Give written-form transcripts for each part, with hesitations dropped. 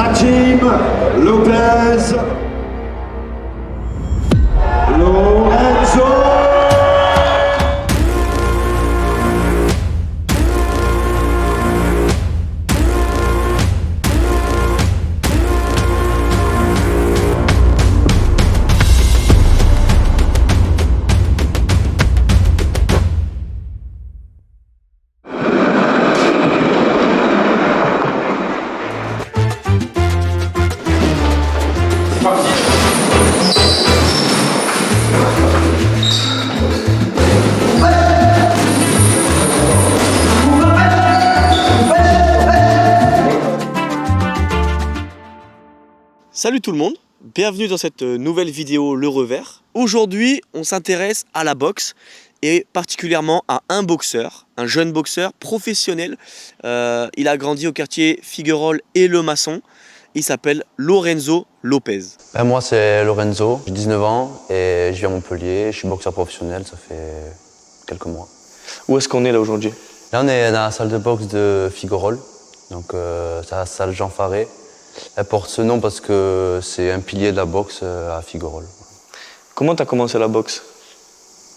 la team Lopez, Lorenzo. Salut tout le monde, bienvenue dans cette nouvelle vidéo Le Revers. Aujourd'hui, on s'intéresse à la boxe et particulièrement à un boxeur, un jeune boxeur professionnel. Il a grandi au quartier Figuerolles et Le Maçon. Il s'appelle Lorenzo Lopez. Moi, c'est Lorenzo, j'ai 19 ans et je vis à Montpellier. Je suis boxeur professionnel, ça fait quelques mois. Où est-ce qu'on est là aujourd'hui? Là, on est dans la salle de boxe de Figuerolles, donc c'est la salle Jean Faré. Elle porte ce nom parce que c'est un pilier de la boxe à Figuerolles. Comment tu as commencé la boxe?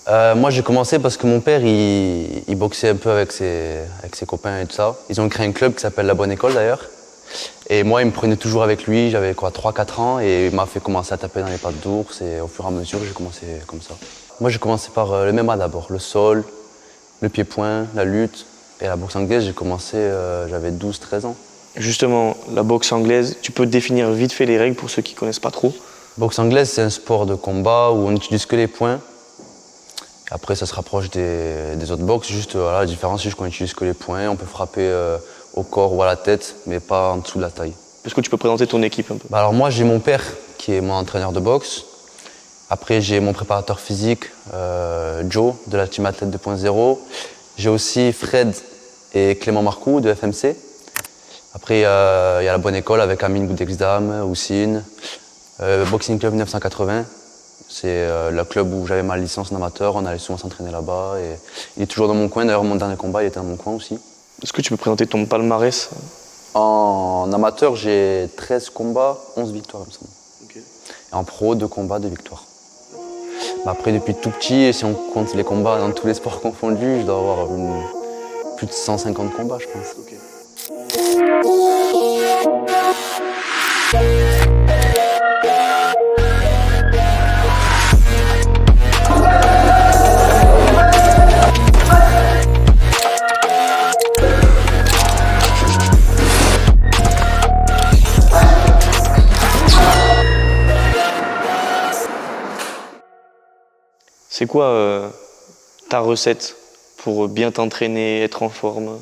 Moi, j'ai commencé parce que mon père, il boxait un peu avec ses copains et tout ça. Ils ont créé un club qui s'appelle La Bonne École d'ailleurs. Et moi, il me prenait toujours avec lui, j'avais 3-4 ans et il m'a fait commencer à taper dans les pattes d'ours et au fur et à mesure, j'ai commencé comme ça. Moi, j'ai commencé par le MMA d'abord, le sol, le pied-point, la lutte. Et la boxe anglaise, j'ai commencé, j'avais 12-13 ans. Justement, la boxe anglaise, tu peux définir vite fait les règles pour ceux qui ne connaissent pas trop? Boxe anglaise, c'est un sport de combat où on n'utilise que les poings. Après, ça se rapproche des autres boxes. Juste, voilà, la différence, c'est juste qu'on n'utilise que les poings. On peut frapper au corps ou à la tête, mais pas en dessous de la taille. Est-ce que tu peux présenter ton équipe un peu? Alors moi, j'ai mon père qui est mon entraîneur de boxe. Après, j'ai mon préparateur physique, Joe, de la Team Athlète 2.0. J'ai aussi Fred et Clément Marcoux de FMC. Après, il y a la Bonne École avec Amine Boudexdam, Houssine, Boxing Club 1980. C'est le club où j'avais ma licence en amateur, on allait souvent s'entraîner là-bas. Et il est toujours dans mon coin, d'ailleurs mon dernier combat il était dans mon coin aussi. Est-ce que tu peux présenter ton palmarès? En amateur, j'ai 13 combats, 11 victoires, il me semble. Okay. Et en pro, 2 combats, 2 victoires. Après, depuis tout petit, si on compte les combats dans tous les sports confondus, je dois avoir plus de 150 combats, je pense. Okay. C'est quoi ta recette pour bien t'entraîner, être en forme?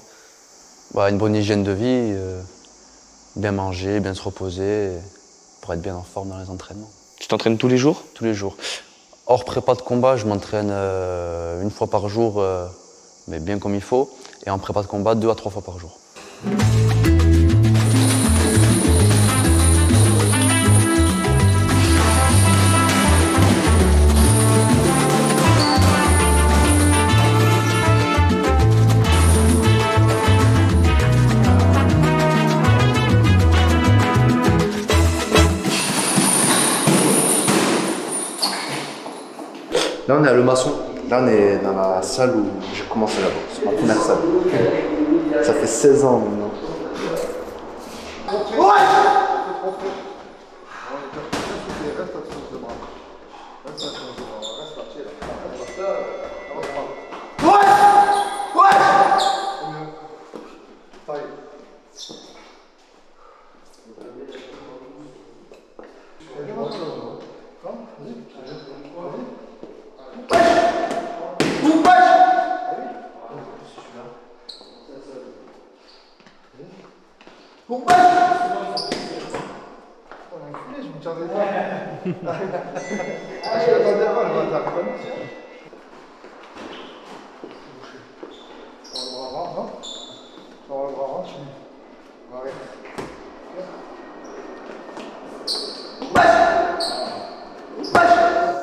Une bonne hygiène de vie, bien manger, bien se reposer, pour être bien en forme dans les entraînements. Tu t'entraînes tous les jours? Tous les jours. Hors prépa de combat, je m'entraîne 1 fois par jour, mais bien comme il faut. Et en prépa de combat, 2 à 3 fois par jour. Là, on est à Le Maçon. Là, on est dans la salle où j'ai commencé la boxe, ma première salle. Ça fait 16 ans maintenant.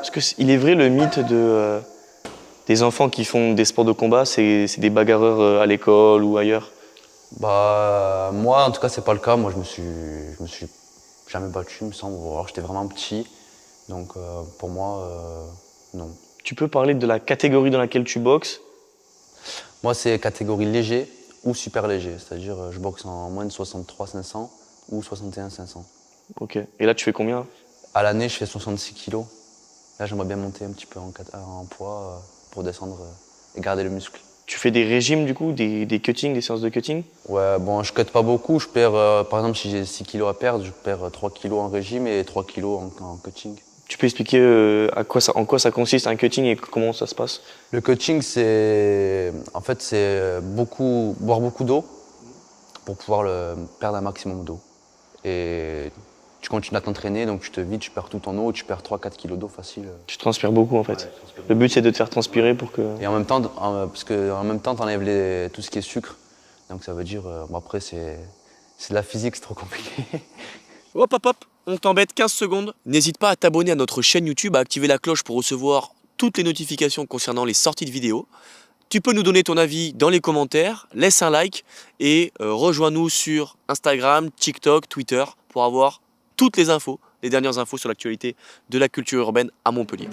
Est-ce qu'il est vrai le mythe des enfants qui font des sports de combat, c'est des bagarreurs à l'école ou ailleurs? Bah, moi, en tout cas, c'est pas le cas. Moi, je me suis jamais battu, il me semble. Alors, j'étais vraiment petit. Donc, pour moi, non. Tu peux parler de la catégorie dans laquelle tu boxes? Moi, c'est catégorie léger ou super léger. C'est-à-dire, je boxe en moins de 63 500 ou 61 500. Ok. Et là, tu fais combien? À l'année, je fais 66 kilos. Là, j'aimerais bien monter un petit peu en poids pour descendre et garder le muscle. Tu fais des régimes du coup, des cuttings, des séances de cutting? Ouais, bon, je cut pas beaucoup. Je perds, par exemple, si j'ai 6 kilos à perdre, je perds 3 kilos en régime et 3 kilos en cutting. Tu peux expliquer en quoi ça consiste un cutting et comment ça se passe? Le cutting, en fait, c'est boire beaucoup d'eau pour pouvoir perdre un maximum d'eau. Et tu continues à t'entraîner, donc tu te vides, tu perds tout ton eau, tu perds 3-4 kilos d'eau facile. Tu transpires beaucoup en fait. Le but c'est de te faire transpirer pour que... Et en même temps, parce qu'en même temps, t'enlèves tout ce qui est sucre. Donc ça veut dire, bon après, c'est de la physique, c'est trop compliqué. Hop hop hop, on t'embête 15 secondes. N'hésite pas à t'abonner à notre chaîne YouTube, à activer la cloche pour recevoir toutes les notifications concernant les sorties de vidéos. Tu peux nous donner ton avis dans les commentaires, laisse un like et rejoins-nous sur Instagram, TikTok, Twitter pour avoir toutes les infos, les dernières infos sur l'actualité de la culture urbaine à Montpellier.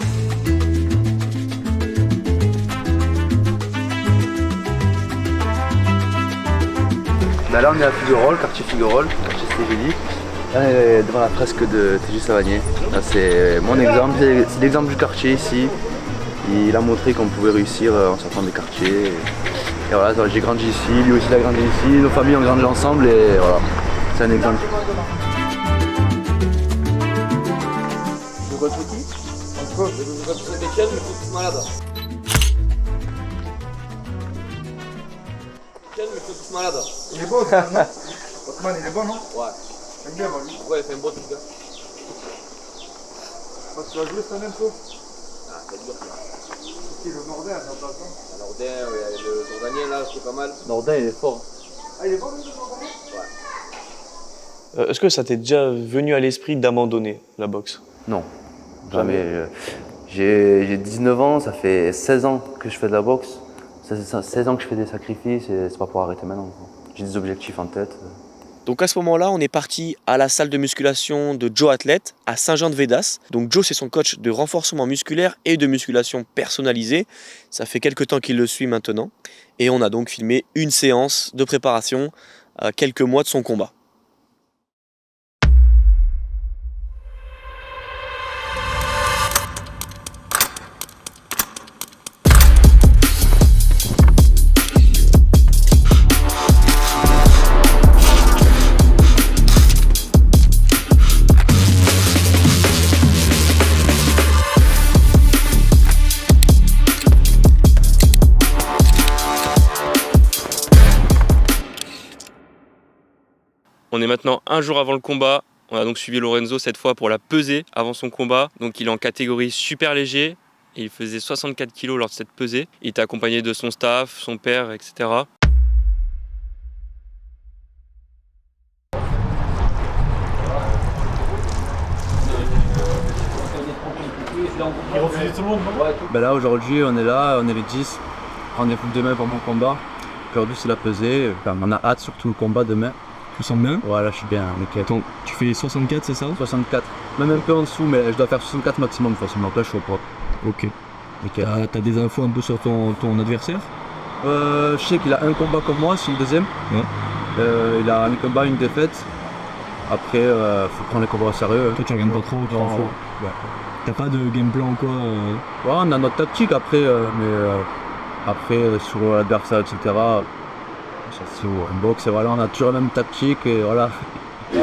Bah là on est à Figuerolles, quartier Figuerolles, quartier Stéphanie. Là on est devant la fresque de TJ Savanier. Là c'est mon exemple, c'est l'exemple du quartier ici. Il a montré qu'on pouvait réussir en sortant des quartiers. Et voilà, j'ai grandi ici, lui aussi il a grandi ici, nos familles ont grandi ensemble et voilà, c'est un exemple. Il est beau, Otman, Otman, il est bon, non? Ouais. J'aime bien, moi, lui. Ouais, il fait un bon truc. Tu vas jouer cette année, toi? Ah, c'est dur. C'est qui, le Nordin, ça passe, non? Nordin, le Jordanien là, c'est pas mal. Nordin il est fort. Ah, il est bon, lui, le Nordin? Est-ce que ça t'est déjà venu à l'esprit d'abandonner la boxe? Non, jamais. J'ai 19 ans, ça fait 16 ans que je fais de la boxe. 16 ans que je fais des sacrifices et c'est pas pour arrêter maintenant. J'ai des objectifs en tête. Donc à ce moment-là, on est parti à la salle de musculation de Joe Athlète à Saint-Jean-de-Védas. Donc Joe, c'est son coach de renforcement musculaire et de musculation personnalisée. Ça fait quelques temps qu'il le suit maintenant. Et on a donc filmé une séance de préparation à quelques mois de son combat. On est maintenant un jour avant le combat. On a donc suivi Lorenzo cette fois pour la pesée avant son combat. Donc il est en catégorie super léger. Et il faisait 64 kg lors de cette pesée. Il était accompagné de son staff, son père, etc. Ben là aujourd'hui on est là, on est les 10, rendez-vous demain pour mon combat. Aujourd'hui c'est la pesée, enfin, on a hâte surtout le combat demain. Tu sens bien? Voilà, je suis bien, nickel. Attends, tu fais 64, c'est ça? 64, même un peu en dessous, mais je dois faire 64 maximum de toute façon, donc là je suis au propre. Ok. Nickel. T'as des infos un peu sur ton adversaire? Je sais qu'il a un combat comme moi, c'est le deuxième. Ouais. Il a un combat, une défaite. Après, faut prendre les combats au sérieux. Toi tu regardes pas trop, tu t'en fous. Ouais. T'as pas de game plan ou quoi Ouais, on a notre tactique après, sur l'adversaire, etc. C'est un boxe, voilà, on a toujours la même tactique et voilà. Tu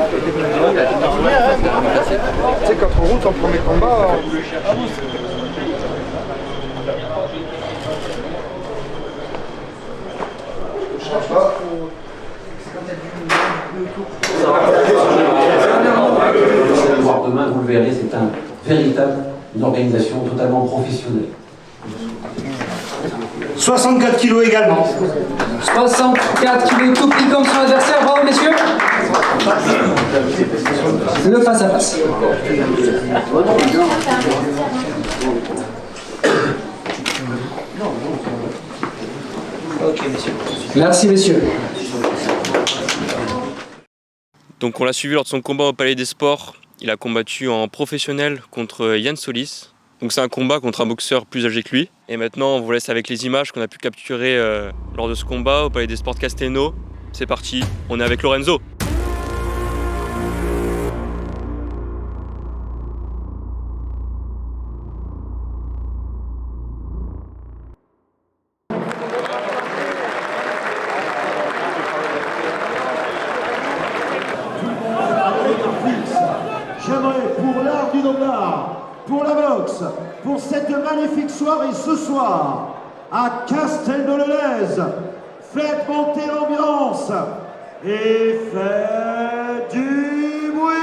sais, quand on roule ton premier combat, Demain, vous le verrez, c'est une organisation totalement professionnelle. 64 kilos également. 64 kilos tout pris comme son adversaire, bravo messieurs. Le face à face. Ok messieurs. Merci messieurs. Donc on l'a suivi lors de son combat au Palais des Sports. Il a combattu en professionnel contre Yann Solis. Donc c'est un combat contre un boxeur plus âgé que lui. Et maintenant on vous laisse avec les images qu'on a pu capturer lors de ce combat au Palais des Sports de Castelnau. C'est parti, on est avec Lorenzo. J'aimerais pour l'art du noblard, pour la boxe, pour cette magnifique soirée ce soir à Castelnau-le-Lez, faites monter l'ambiance et faites du bruit.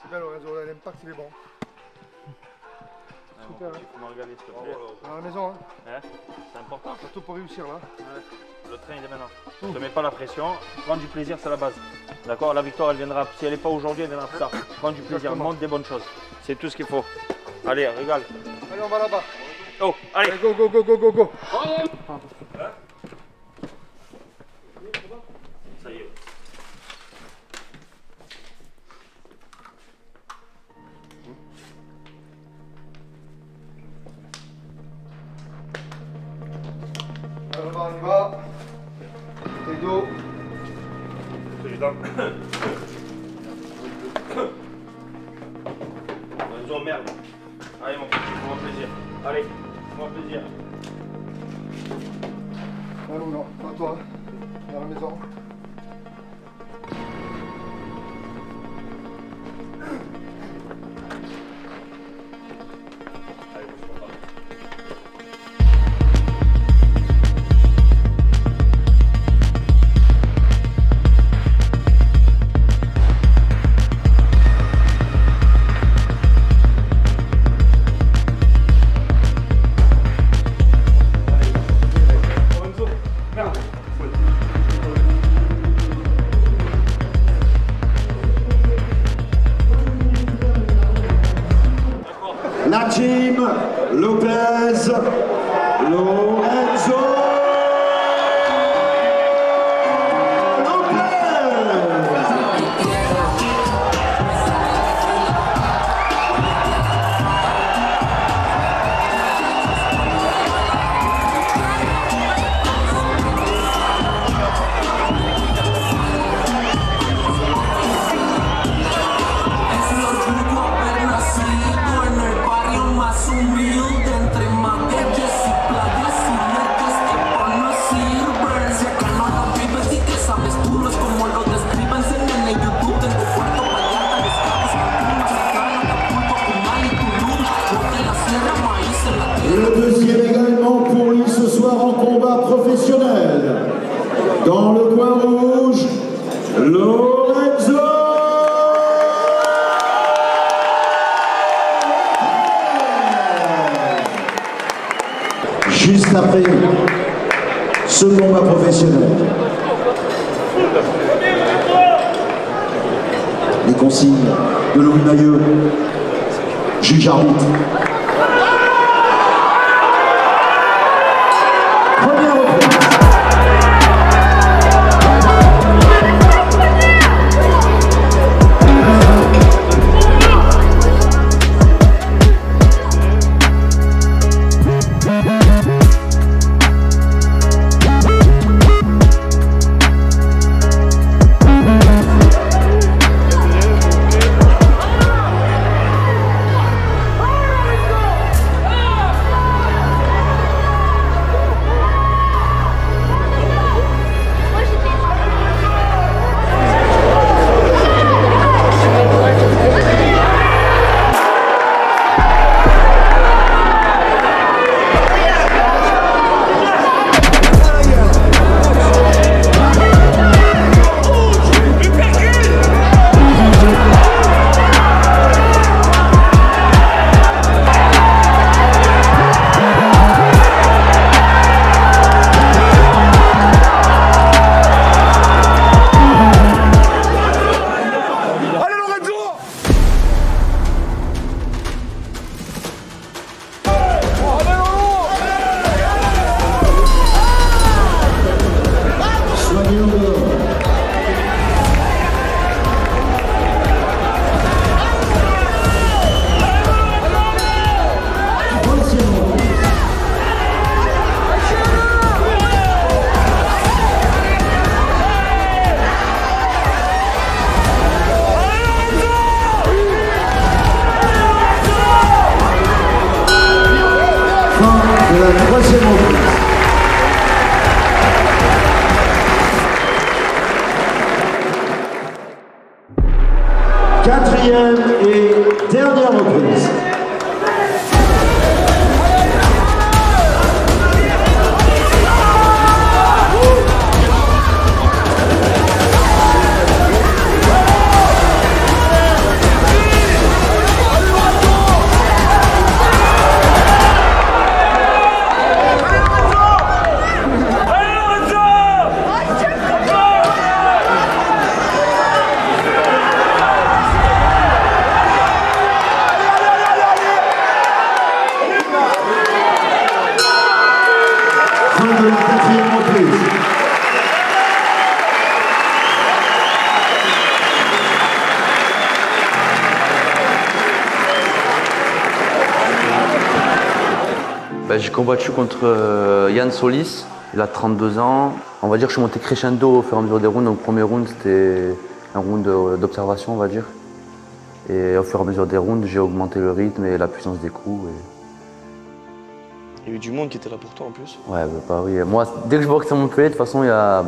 C'est bien Lorenzo, l'impact il est bon. Super. Il faut me regarder s'il te plaît. À la maison, hein. Ouais, c'est important. Surtout pour réussir là. Ouais. Le train il est maintenant. Ne te mets pas la pression. Prends du plaisir, c'est la base. D'accord. La victoire elle viendra. Si elle n'est pas aujourd'hui, elle viendra plus tard. Prends du plaisir, Exactement. montre des bonnes choses. C'est tout ce qu'il faut. Allez, régale. Allez, on va là-bas. Oh, allez. Allez, go, go, go, go, go, go. Ça y est. Alors, on y va. Bouteille d'eau. Lorenzo, merde. Allez mon petit, fais-moi plaisir. Allez, fais-moi plaisir. Allô, non, pas toi. Dans la maison. La team Lopez Lorenzo Le deuxième également pour lui ce soir en combat professionnel. Dans le coin rouge, Lorenzo. Juste après ce combat professionnel, les consignes de Louis Mailleux, juge arbitre. Quatrième et dernière reprise. De la quatrième reprise. J'ai combattu contre Yann Solis, il a 32 ans. On va dire que je suis monté crescendo au fur et à mesure des rounds. Donc le premier round c'était un round d'observation on va dire. Et au fur et à mesure des rounds j'ai augmenté le rythme et la puissance des coups. Il y a eu du monde qui était là pour toi en plus. Ouais, oui. Moi, dès que je boxe à Montpellier, de toute façon, il y a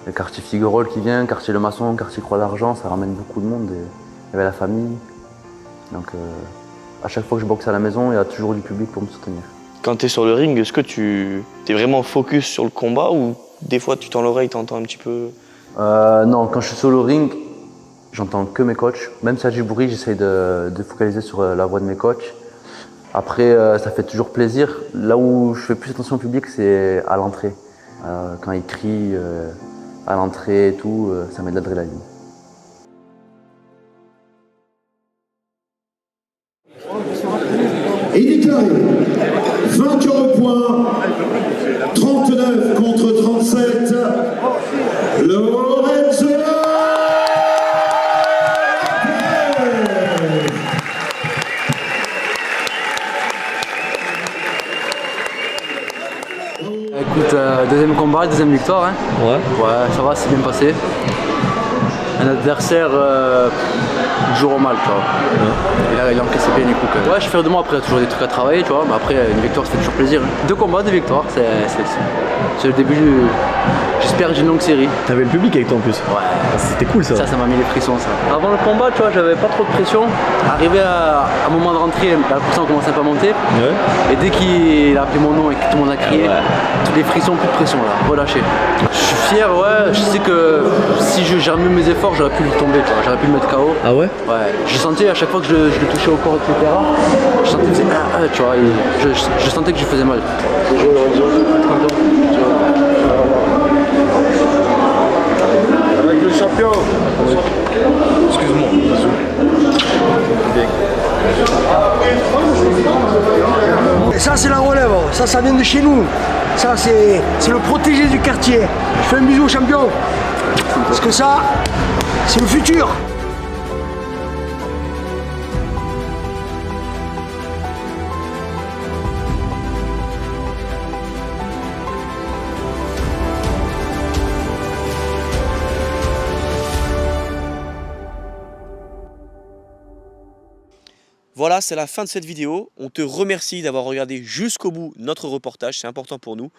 le quartier Figuerolles qui vient, quartier Le Maçon, quartier Croix d'Argent, ça ramène beaucoup de monde. Il y avait la famille. Donc, à chaque fois que je boxe à la maison, il y a toujours du public pour me soutenir. Quand tu es sur le ring, est-ce que tu es vraiment focus sur le combat ou des fois tu tends l'oreille, tu entends un petit peu? Non, quand je suis sur le ring, j'entends que mes coachs. Même si il y a du bruit, j'essaye de focaliser sur la voix de mes coachs. Après, ça fait toujours plaisir. Là où je fais plus attention au public, c'est à l'entrée. Quand ils crient à l'entrée et tout, ça met de l'adrénaline. Et déclaré vainqueur au point, 39 contre 37, Lorenzo. Écoute, deuxième combat, deuxième victoire. Hein. Ouais, ça va, c'est bien passé. Un adversaire du jour au mal, tu vois. Ouais. Il a encaissé bien les coups. Ouais, je suis fier de moi, après il y a toujours des trucs à travailler, tu vois. Mais après, une victoire, ça fait toujours plaisir. Hein. 2 combats, 2 victoires, c'est le début j'espère d'une longue série. T'avais le public avec toi en plus. Ouais. C'était cool ça. Ça m'a mis les frissons ça. Avant le combat, tu vois, j'avais pas trop de pression. Arrivé à un moment de rentrée, la pression commençait un peu à monter. Ouais. Et dès qu'il a appelé mon nom et que tout le monde a crié, tous les frissons, plus de pression là, relâché. Je suis fier, ouais, je sais que si j'ai remis mes efforts, j'aurais pu le tomber, tu vois, j'aurais pu le mettre KO. Ah ouais? Ouais. Je sentais à chaque fois que je le touchais au corps, etc. Je sentais que c'était tu vois, je sentais que je faisais mal. Avec le champion. Excuse-moi. Et ça c'est la relève, ça vient de chez nous. Ça c'est le protégé du quartier. Je fais un bisou au champion. Parce que ça, c'est le futur. Voilà, c'est la fin de cette vidéo. On te remercie d'avoir regardé jusqu'au bout notre reportage, c'est important pour nous.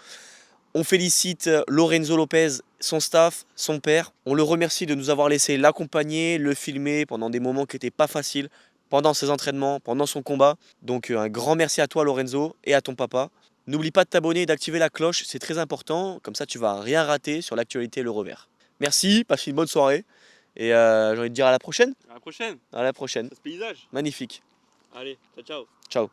On félicite Lorenzo Lopez, son staff, son père. On le remercie de nous avoir laissé l'accompagner, le filmer pendant des moments qui n'étaient pas faciles, pendant ses entraînements, pendant son combat. Donc un grand merci à toi Lorenzo et à ton papa. N'oublie pas de t'abonner et d'activer la cloche, c'est très important. Comme ça, tu ne vas rien rater sur l'actualité Le Revers. Merci, passe une bonne soirée. Et j'ai envie de dire à la prochaine. À la prochaine. À la prochaine. Ça se paysage. Magnifique. Allez, ciao, ciao. Ciao.